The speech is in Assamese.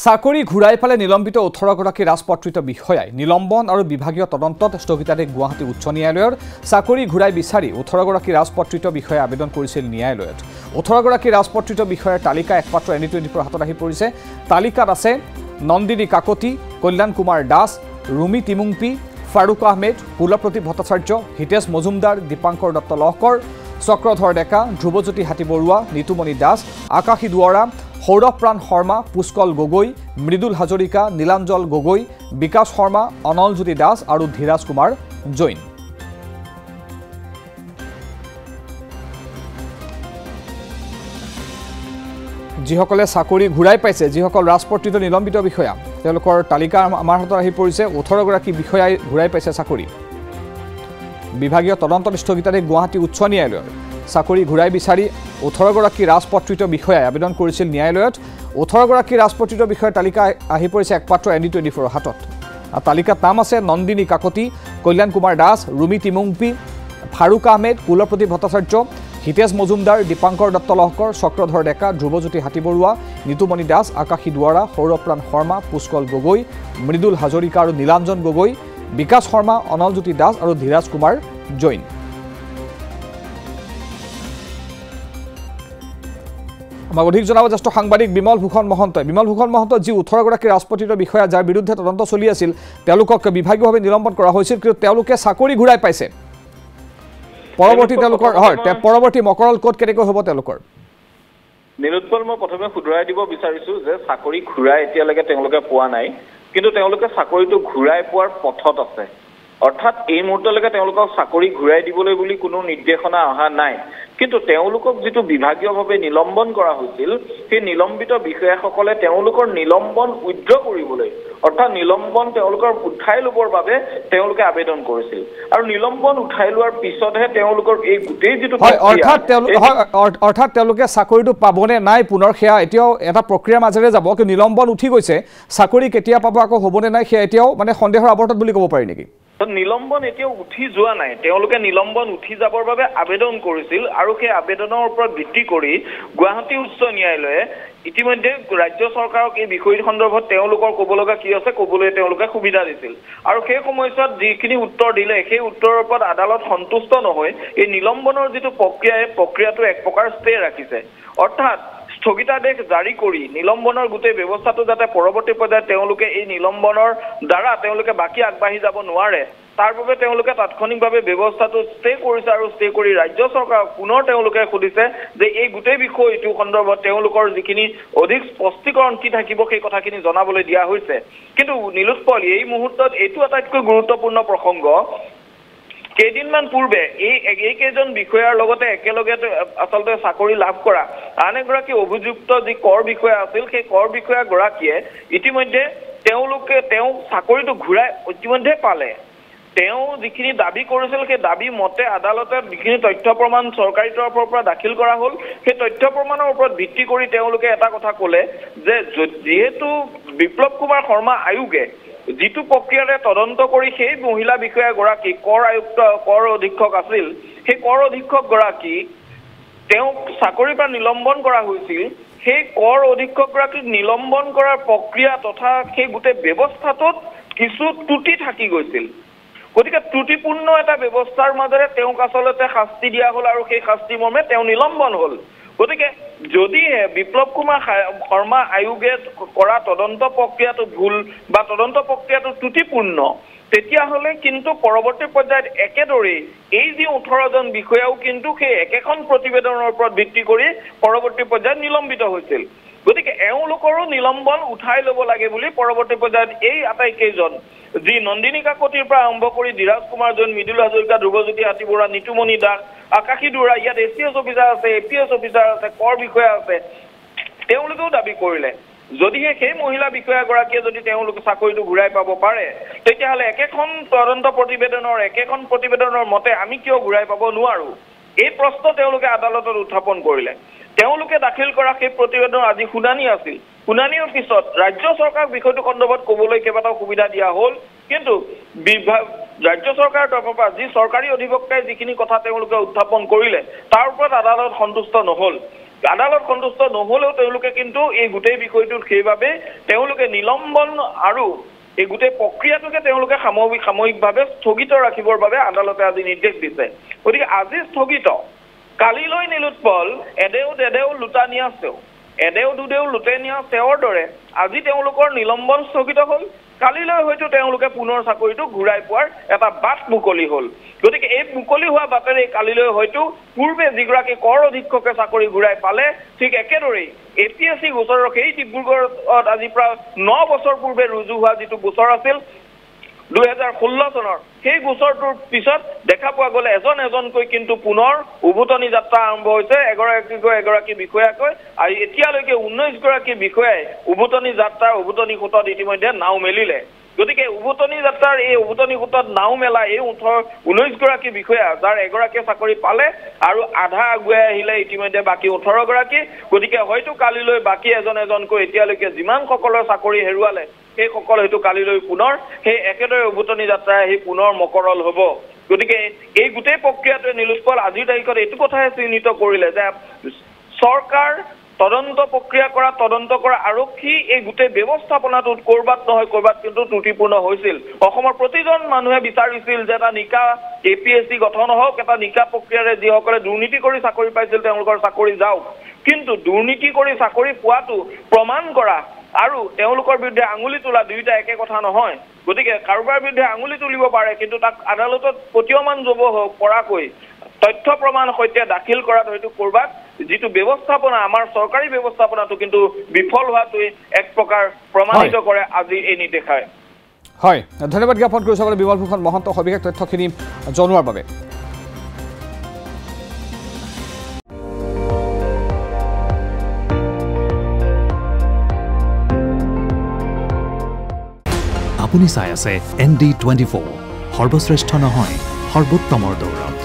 চাকৰি ঘূৰাই পালে নিলম্বিত 18গৰাকী ৰাজপত্ৰিত বিষয়াই নিলম্বন আৰু বিভাগীয় তদন্তত স্থগিতাদেশ গুৱাহাটী উচ্চ ন্যায়ালয়ৰ চাকৰি ঘূৰাই বিচাৰি 18গৰাকী ৰাজপত্ৰিত বিষয়াই আবেদন কৰিছিল ন্যায়ালয়ত 18গৰাকী ৰাজপত্ৰিত বিষয়াৰ তালিকা একমাত্ৰ ND24 হাতত আহি পৰিছে তালিকাত আছে নন্দিনী কাকতি কল্যাণ কুমাৰ দাস ৰুমি তিমুংপি ফাৰুক আহমেদ কুলপ্ৰতীপ ভট্টাচাৰ্য হিতেশ মজুমদাৰ দীপাংকৰ দত্ত লহকৰ চক্ৰধৰ ডেকা ধ্ৰুৱজ্যোতি হাতীবৰুৱা নিতুমণি দাস আকাশী দুৱৰা সৌৰভপ্ৰাণ শৰ্মা পুষ্কল গগৈ মৃদুল হাজৰিকা নীলাঞ্জল গগৈ বিকাশ শৰ্মা অনলজ্যোতি দাস আৰু ধীৰাজ কুমাৰ জৈন যিসকলে চাকৰি ঘূৰাই পাইছে যিসকল ৰাজপত্ৰিত নিলম্বিত বিষয়া তেওঁলোকৰ তালিকা আমাৰ হাতত আহি পৰিছে 18গৰাকী বিষয়াই ঘূৰাই পাইছে চাকৰি বিভাগীয় তদন্তত স্থগিতাদেশ গুৱাহাটী উচ্চ ন্যায়ালয়ৰ চাকৰি ঘূৰাই বিচাৰি 18গৰাকী ৰাজপত্ৰিত বিষয়াই আবেদন কৰিছিল ন্যায়ালয়ত 18গৰাকী ৰাজপত্ৰিত বিষয়াৰ তালিকা আহি পৰিছে একমাত্ৰ ND24 হাতত তালিকাত নাম আছে নন্দিনী কাকতি কল্যাণ কুমাৰ দাস ৰুমি তিমুংপি ফাৰুক আহমেদ কুলপ্ৰতীপ ভট্টাচাৰ্য হিতেশ মজুমদাৰ দীপাংকৰ দত্ত লহকৰ চক্ৰধৰ ডেকা ধ্ৰুৱজ্যোতি হাতীবৰুৱা নিতুমণি দাস আকাশী দুৱৰা সৌৰভপ্ৰাণ শৰ্মা পুষ্কল গগৈ মৃদুল হাজৰিকা আৰু নীলাঞ্জন গগৈ বিকাশ শৰ্মা অনলজ্যোতি দাস আৰু ধীৰাজ কুমাৰ জৈন আমাক অধিক জনাব জ্যেষ্ঠ সাংবাদিক বিমল ভূষণ মহন্ত যি 18গৰাকী ৰাজপত্ৰিত বিষয়া যাৰ বিৰুদ্ধে তদন্ত চলি আছিল তেওঁলোকক বিভাগীয়ভাৱে নিলম্বন কৰা হৈছিল কিন্তু তেওঁলোকে চাকৰি ঘূৰাই পাইছে পৰৱৰ্তী তেওঁলোকৰ হয় পৰৱৰ্তী মকৰল কোড কেনেকৈ হ'ব তেওঁলোকৰ নিৰুৎপল মই প্ৰথমে শুধৰাই দিব বিচাৰিছো যে চাকৰি ঘূৰাই এতিয়ালৈকে তেওঁলোকে পোৱা নাই কিন্তু তেওঁলোকে চাকৰিটো ঘূৰাই পোৱাৰ পথত আছে অৰ্থাৎ এই মুহূৰ্তলৈকে তেওঁলোকক চাকৰি ঘূৰাই দিবলৈ বুলি কোনো নিৰ্দেশনা অহা নাই কিন্তু তেওঁলোকক যেটো বিভাগীয়ভাৱে নিলম্বন কৰা হৈছিল সেই নিলম্বিত বিষয়াসকলে তেওঁলোকৰ নিলম্বন উইথড্ৰ কৰিবলৈ অৰ্থাৎ নিলম্বন তেওঁলোকৰ উঠাই লবৰ বাবে তেওঁলোকে আবেদন কৰিছিল আৰু নিলম্বন উঠাই লোৱাৰ পিছতহে তেওঁলোকৰ এই গুটেই যেটো অৰ্থাৎ তেওঁলোকে চাকৰিটো পাবনে নাই পুনৰ হেয়া এতিয়াও এটা প্ৰক্ৰিয়াৰ মাজেৰে যাব কি নিলম্বন উঠি গৈছে চাকৰি কেতিয়া পাব আকৌ হ'বনে নাই হেয়া এতিয়াও মানে সন্দেহৰ আৱৰ্তত বুলি ক'ব পাৰি নেকি নিলম্বন এতিয়াও উঠি যোৱা নাই তেওঁলোকে নিলম্বন উঠি যাবৰ বাবে আবেদন কৰিছিল আৰু সেই আবেদনৰ ওপৰত ভিত্তি কৰি গুৱাহাটী উচ্চ ন্যায়ালয়ে ইতিমধ্যে ৰাজ্য চৰকাৰক এই বিষয় সন্দৰ্ভত তেওঁলোকৰ ক'বলগা কি আছে ক'বলৈ তেওঁলোকে সুবিধা দিছিল আৰু সেই সময়ছোৱাত যিখিনি উত্তৰ দিলে সেই উত্তৰৰ ওপৰত আদালত সন্তুষ্ট নহয় এই নিলম্বনৰ যেটো প্ৰক্ৰিয়াটো এক প্ৰকাৰ ষ্টে ৰাখিছে অৰ্থাৎ স্থগিতাদেশ জাৰি কৰি নিলম্বনৰ গোটেই ব্যৱস্থাটো যাতে পৰৱৰ্তী পৰ্যায়ত তেওঁলোকে এই নিলম্বনৰ দ্বাৰা তেওঁলোকে বাকি আগবাঢ়ি যাব নোৱাৰে তাৰ বাবে তেওঁলোকে তাৎক্ষণিকভাৱে ব্যৱস্থাটো ষ্টে কৰিছে আৰু ষ্টে কৰি ৰাজ্য চৰকাৰক পুনৰ তেওঁলোকে সুধিছে যে এই গোটেই বিষয়টো সন্দৰ্ভত তেওঁলোকৰ যিখিনি অধিক স্পষ্টীকৰণ কি থাকিব সেই কথাখিনি জনাবলৈ দিয়া হৈছে কিন্তু নিলুৎপল এই মুহূৰ্তত এইটো আটাইতকৈ গুৰুত্বপূৰ্ণ প্ৰসংগ কেইদিনমান পূৰ্বে এই কেইজন বিষয়াৰ লগতে একেলগে আচলতে চাকৰি লাভ কৰা আন এগৰাকী অভিযুক্ত যি কৰ বিষয়া আছিল সেই কৰ বিষয়া গৰাকীয়ে ইতিমধ্যে তেওঁলোকে চাকৰিটো ঘূৰাই ইতিমধ্যে পালে তেওঁ যিখিনি দাবী কৰিছিল সেই দাবী মতে আদালতত যিখিনি তথ্য প্ৰমাণ চৰকাৰী তৰফৰ পৰা দাখিল কৰা হ'ল সেই তথ্য প্ৰমাণৰ ওপৰত ভিত্তি কৰি তেওঁলোকে এটা কথা ক'লে যে যেহেতু বিপ্লৱ কুমাৰ শৰ্মা আয়োগে যিটো প্ৰক্ৰিয়াৰে তদন্ত কৰি সেই মহিলা বিষয়া গৰাকী কৰ আয়ুক্ত কৰ অধীক্ষক আছিল সেই কৰ অধীক্ষক গৰাকী তেওঁ চাকৰিৰ পৰা নিলম্বন কৰা হৈছিল সেই কৰ অধীক্ষক গৰাকী নিলম্বন কৰাৰ প্ৰক্ৰিয়া তথা সেই গোটেই ব্যৱস্থাটোত কিছু ত্ৰুটি থাকি গৈছিল গতিকে ত্ৰুটিপূৰ্ণ এটা ব্যৱস্থাৰ মাজেৰে তেওঁক আচলতে শাস্তি দিয়া হ'ল আৰু সেই শাস্তি মৰ্মে তেওঁ নিলম্বন হ'ল গতিকে যদিহে বিপ্লৱ কুমাৰ শৰ্মা আয়োগে কৰা তদন্ত প্ৰক্ৰিয়াটো ভুল বা তদন্ত প্ৰক্ৰিয়াটো ত্ৰুটিপূৰ্ণ তেতিয়াহ'লে কিন্তু পৰৱৰ্তী পৰ্যায়ত একেদৰে এই যি 18জন বিষয়াও কিন্তু সেই একেখন প্ৰতিবেদনৰ ওপৰত ভিত্তি কৰি পৰৱৰ্তী পৰ্যায়ত নিলম্বিত হৈছিল গতিকে এওঁলোকৰো নিলম্বন উঠাই ল'ব লাগে বুলি পৰৱৰ্তী পৰ্যায়ত এই আটাইকেইজন যি নন্দিনী কাকতিৰ পৰা আৰম্ভ কৰি ধীৰাজ কুমাৰ জৈন মৃদুল হাজৰিকা ধ্ৰুৱজ্যোতি হাতীবৰুৱা নিতুমণি দাস আকাশী দুৱৰা ইয়াত ACS অফিচাৰ আছে APS অফিচাৰ আছে কৰ বিষয়া আছে তেওঁলোকেও দাবী কৰিলে যদিহে সেই মহিলা বিষয়াগৰাকীয়ে যদি তেওঁলোকে চাকৰিটো ঘূৰাই পাব পাৰে তেতিয়াহ'লে একেখন তদন্ত প্ৰতিবেদনৰ মতে আমি কিয় ঘূৰাই পাব নোৱাৰো এই প্ৰশ্ন তেওঁলোকে আদালতত উত্থাপন কৰিলে তেওঁলোকে দাখিল কৰা সেই প্ৰতিবেদনৰ আজি শুনানি আছিল শুনানিৰ পিছত ৰাজ্য চৰকাৰক বিষয়টো সন্দৰ্ভত ক'বলৈ কেইবাটাও সুবিধা দিয়া হ'ল কিন্তু ৰাজ্য চৰকাৰৰ তৰফৰ পৰা যি চৰকাৰী অধিবক্তাই যিখিনি কথা তেওঁলোকে উত্থাপন কৰিলে তাৰ ওপৰত আদালত সন্তুষ্ট নহ'ল আদালত সন্তুষ্ট নহলেও তেওঁলোকে কিন্তু এই গোটেই বিষয়টোত সেইবাবে তেওঁলোকে নিলম্বন আৰু এই গোটেই প্ৰক্ৰিয়াটোকে তেওঁলোকে সাময়িকভাৱে স্থগিত ৰাখিবৰ বাবে আদালতে আজি নিৰ্দেশ দিছে গতিকে আজি স্থগিত কালিলৈ নিলোৎপল এদেও লুটা নিয়া সেও এদেও দুদেও লুটে নিয়া সেৱৰ দৰে আজি তেওঁলোকৰ নিলম্বন স্থগিত হ'ল কালিলৈ হয়তো তেওঁলোকে পুনৰ চাকৰিটো ঘূৰাই পোৱাৰ এটা বাট মুকলি হ'ল গতিকে এই মুকলি হোৱা বাটেৰে কালিলৈ হয়তো পূৰ্বে যিগৰাকী কৰ অধীক্ষকে চাকৰি ঘূৰাই পালে ঠিক একেদৰেই APSC গোচৰৰ সেই ডিব্ৰুগড়ত আজি প্ৰায় 9 বছৰ পূৰ্বে ৰুজু হোৱা যিটো গোচৰ আছিল 2016 চনৰ সেই গোচৰটোৰ পিছত দেখা পোৱা গ'লে এজনকৈ কিন্তু পুনৰ উভতনি যাত্ৰা আৰম্ভ হৈছে এগৰাকী বিষয়াকৈ আৰু এতিয়ালৈকে 19 গৰাকী বিষয়াই উভতনি খুঁটত ইতিমধ্যে নাও মেলিলে গতিকে উভতনি যাত্ৰাৰ এই উভতনি খুঁটত নাও মেলা এই 19 গৰাকী বিষয়া যাৰ এগৰাকীয়ে চাকৰি পালে আৰু আধা আগুৱাই আহিলে ইতিমধ্যে বাকী 18 গৰাকী গতিকে হয়তো কালিলৈ বাকী এজনকৈ এতিয়ালৈকে যিমান সকলৰ চাকৰি হেৰুৱালে সেই সকল হয়তো কালিলৈ পুনৰ সেই একেদৰে উভতনি যাত্ৰা আহি পুনৰ মকৰল হ'ব গতিকে এই গোটেই প্ৰক্ৰিয়াটোৱে নিলোৎপল আজিৰ তাৰিখত এইটো কথাই চিহ্নিত কৰিলে যে চৰকাৰ তদন্ত প্ৰক্ৰিয়া কৰা তদন্ত কৰা আৰক্ষী এই গোটেই ব্যৱস্থাপনাটোত কৰবাত নহয় কৰবাত কিন্তু ত্ৰুটিপূৰ্ণ হৈছিল অসমৰ প্ৰতিজন মানুহে বিচাৰিছিল যে এটা নিকা APSC গঠন হওক এটা নিকা প্ৰক্ৰিয়াৰে যিসকলে দুৰ্নীতি কৰি চাকৰি পাইছিল তেওঁলোকৰ চাকৰি যাওক কিন্তু দুৰ্নীতি কৰি চাকৰি পোৱাটো প্ৰমাণ কৰা আৰু তেওঁলোকৰ বিৰুদ্ধে আঙুলি তোলা দুইটা একে কথা নহয় গতিকে কাৰোবাৰ বিৰুদ্ধে আঙুলি তুলিব পাৰে কিন্তু তাক আদালতত প্ৰতীয়মান যাব পৰাকৈ তথ্য প্ৰমাণ সৈতে দাখিল কৰাত হয়তো কৰবাত যিটো ব্যৱস্থাপনা আমাৰ চৰকাৰী ব্যৱস্থাপনাটো কিন্তু বিফল হোৱাটোৱে এক প্ৰকাৰ প্ৰমাণিত কৰে আজি এই নিৰ্দেশাই হয় ধন্যবাদ জ্ঞাপন কৰিছো আপোনাৰ বিমল ভূষণ মহন্ত সবিশেষ তথ্যখিনি জনোৱাৰ বাবে আপুনি চাই আছে ND24 সৰ্বশ্ৰেষ্ঠ নহয় সৰ্বোত্তমৰ দৌৰ